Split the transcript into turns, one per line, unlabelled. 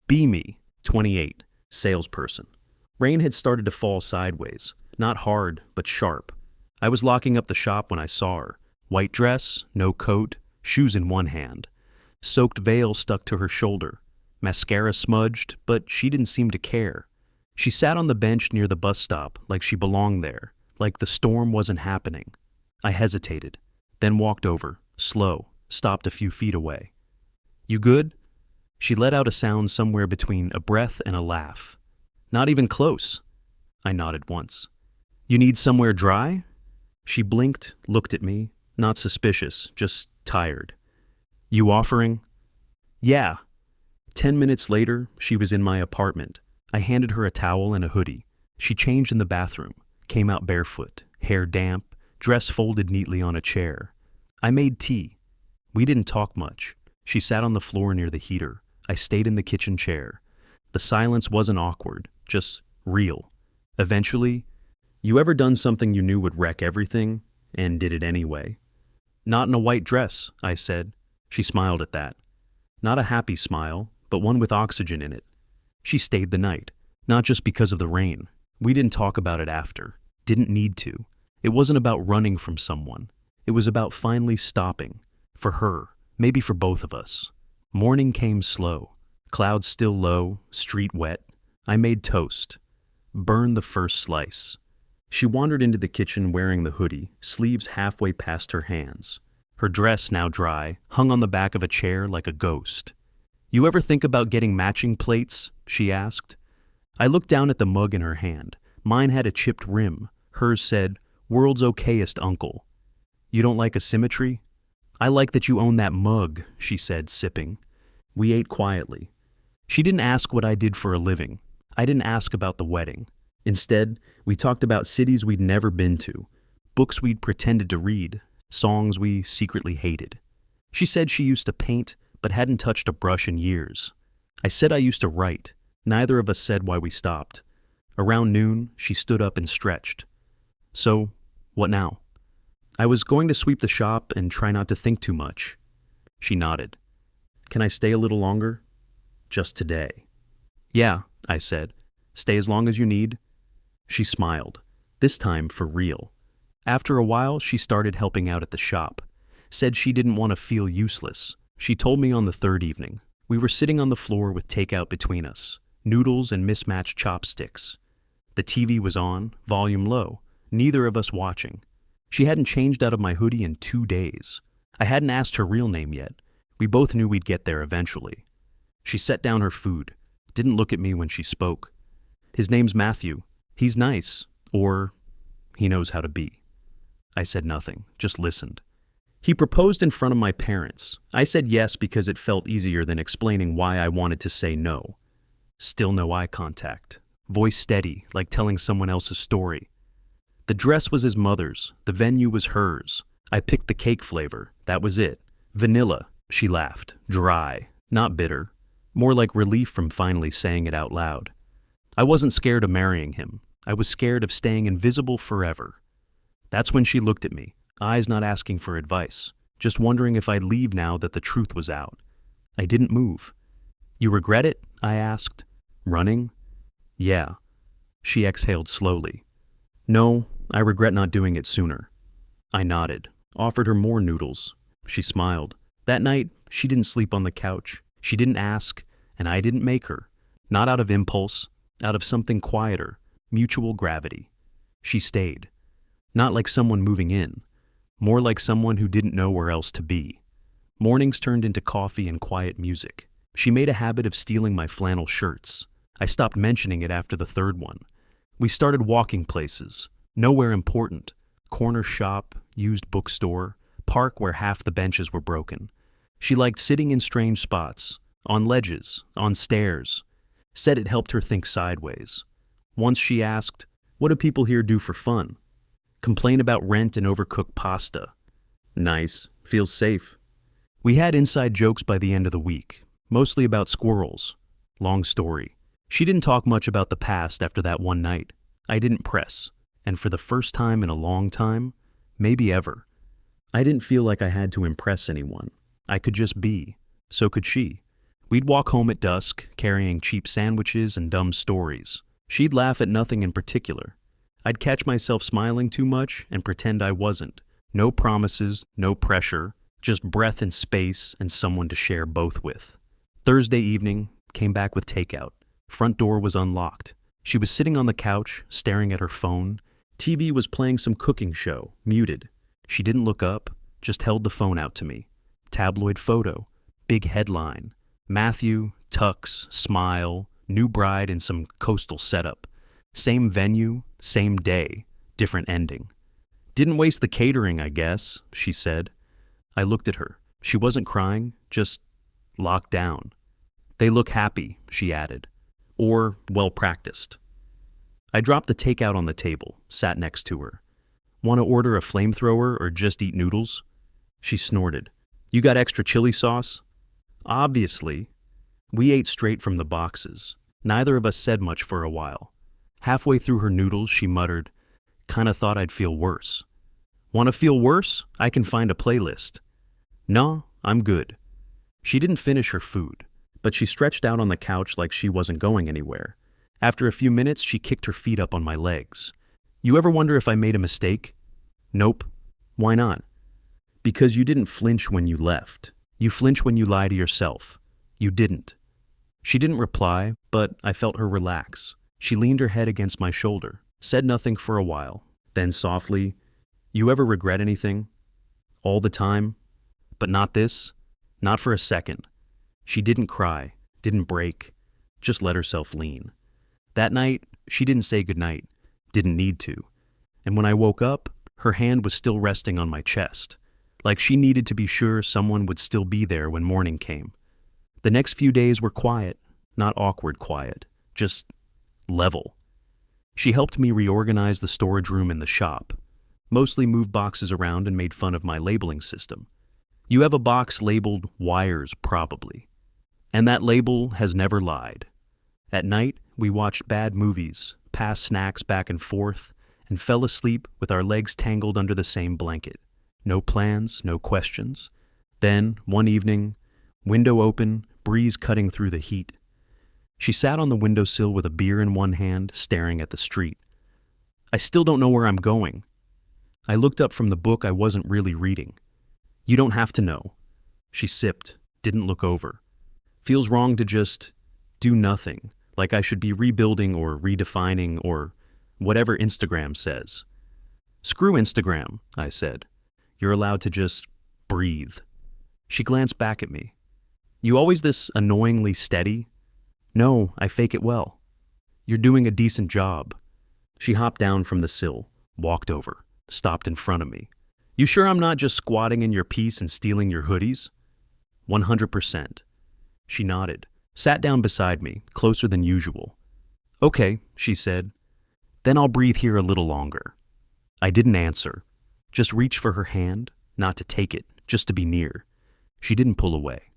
Be me, 28, salesperson. Rain had started to fall sideways, not hard, but sharp. I was locking up the shop when I saw her. White dress, no coat, shoes in one hand. Soaked veil stuck to her shoulder. Mascara smudged, but she didn't seem to care. She sat on the bench near the bus stop like she belonged there, like the storm wasn't happening. I hesitated, then walked over, slow, stopped a few feet away. You good? She let out a sound somewhere between a breath and a laugh. Not even close. I nodded once. You need somewhere dry? She blinked, looked at me, not suspicious, just tired. You offering? Yeah. 10 minutes later, she was in my apartment. I handed her a towel and a hoodie. She changed in the bathroom, came out barefoot, hair damp, dress folded neatly on a chair. I made tea. We didn't talk much. She sat on the floor near the heater. I stayed in the kitchen chair. The silence wasn't awkward, just real. Eventually, you ever done something you knew would wreck everything, and did it anyway? Not in a white dress, I said. She smiled at that. Not a happy smile, but one with oxygen in it. She stayed the night, not just because of the rain. We didn't talk about it after. Didn't need to. It wasn't about running from someone. It was about finally stopping. For her, maybe for both of us. Morning came slow. Clouds still low, street wet. I made toast. Burned the first slice. She wandered into the kitchen wearing the hoodie, sleeves halfway past her hands. Her dress, now dry, hung on the back of a chair like a ghost. You ever think about getting matching plates? She asked. I looked down at the mug in her hand. Mine had a chipped rim. Hers said, "World's okayest uncle." You don't like asymmetry? I like that you own that mug, she said, sipping. We ate quietly. She didn't ask what I did for a living. I didn't ask about the wedding. Instead, we talked about cities we'd never been to, books we'd pretended to read, songs we secretly hated. She said she used to paint, but hadn't touched a brush in years. I said I used to write. Neither of us said why we stopped. Around noon, she stood up and stretched. So, what now? I was going to sweep the shop and try not to think too much. She nodded. Can I stay a little longer? Just today. Yeah, I said. Stay as long as you need. She smiled, this time for real. After a while, she started helping out at the shop. Said she didn't want to feel useless. She told me on the third evening. We were sitting on the floor with takeout between us, noodles and mismatched chopsticks. The TV was on, volume low, neither of us watching. She hadn't changed out of my hoodie in 2 days. I hadn't asked her real name yet. We both knew we'd get there eventually. She set down her food, didn't look at me when she spoke. His name's Matthew. He's nice, or he knows how to be. I said nothing, just listened. He proposed in front of my parents. I said yes because it felt easier than explaining why I wanted to say no. Still no eye contact. Voice steady, like telling someone else's story. The dress was his mother's. The venue was hers. I picked the cake flavor. That was it. Vanilla, she laughed. Dry, not bitter. More like relief from finally saying it out loud. I wasn't scared of marrying him. I was scared of staying invisible forever. That's when she looked at me, eyes not asking for advice, just wondering if I'd leave now that the truth was out. I didn't move. You regret it? I asked. Running? Yeah. She exhaled slowly. No, I regret not doing it sooner. I nodded, offered her more noodles. She smiled. That night, she didn't sleep on the couch. She didn't ask, and I didn't make her. Not out of impulse, out of something quieter, mutual gravity. She stayed. Not like someone moving in, more like someone who didn't know where else to be. Mornings turned into coffee and quiet music. She made a habit of stealing my flannel shirts. I stopped mentioning it after the third one. We started walking places, nowhere important. Corner shop, used bookstore, park where half the benches were broken. She liked sitting in strange spots, on ledges, on stairs. Said it helped her think sideways. Once she asked, "What do people here do for fun?" Complain about rent and overcooked pasta. Nice, feels safe. We had inside jokes by the end of the week, mostly about squirrels. Long story. She didn't talk much about the past after that one night. I didn't press, and for the first time in a long time, maybe ever, I didn't feel like I had to impress anyone. I could just be. So could she. We'd walk home at dusk, carrying cheap sandwiches and dumb stories. She'd laugh at nothing in particular. I'd catch myself smiling too much and pretend I wasn't. No promises, no pressure, just breath and space and someone to share both with. Thursday evening, came back with takeout. Front door was unlocked. She was sitting on the couch, staring at her phone. TV was playing some cooking show, muted. She didn't look up, just held the phone out to me. Tabloid photo, big headline. Matthew, tux, smile, new bride in some coastal setup. Same venue, same day, different ending. Didn't waste the catering, I guess, she said. I looked at her. She wasn't crying, just locked down. They look happy, she added. Or well-practiced. I dropped the takeout on the table, sat next to her. Want to order a flamethrower or just eat noodles? She snorted. You got extra chili sauce? Obviously. We ate straight from the boxes. Neither of us said much for a while. Halfway through her noodles, she muttered, "Kinda thought I'd feel worse." Want to feel worse? I can find a playlist. No, I'm good. She didn't finish her food, but she stretched out on the couch like she wasn't going anywhere. After a few minutes, she kicked her feet up on my legs. You ever wonder if I made a mistake? Nope. Why not? Because you didn't flinch when you left. You flinch when you lie to yourself. You didn't. She didn't reply, but I felt her relax. She leaned her head against my shoulder, said nothing for a while, then softly, You ever regret anything? All the time? But not this? Not for a second. She didn't cry, didn't break, just let herself lean. That night, she didn't say goodnight, didn't need to. And when I woke up, her hand was still resting on my chest, like she needed to be sure someone would still be there when morning came. The next few days were quiet, not awkward quiet, just level. She helped me reorganize the storage room in the shop, mostly moved boxes around and made fun of my labeling system. You have a box labeled wires, probably. And that label has never lied. At night, we watched bad movies, passed snacks back and forth, and fell asleep with our legs tangled under the same blanket. No plans, no questions. Then, one evening, window open, breeze cutting through the heat. She sat on the windowsill with a beer in one hand, staring at the street. I still don't know where I'm going. I looked up from the book I wasn't really reading. You don't have to know. She sipped, didn't look over. Feels wrong to just do nothing, like I should be rebuilding or redefining or whatever Instagram says. Screw Instagram, I said. You're allowed to just breathe. She glanced back at me. You always this annoyingly steady? No, I fake it well. You're doing a decent job. She hopped down from the sill, walked over, stopped in front of me. You sure I'm not just squatting in your piece and stealing your hoodies? 100%. She nodded, sat down beside me, closer than usual. Okay, she said. Then I'll breathe here a little longer. I didn't answer. Just reached for her hand, not to take it, just to be near. She didn't pull away.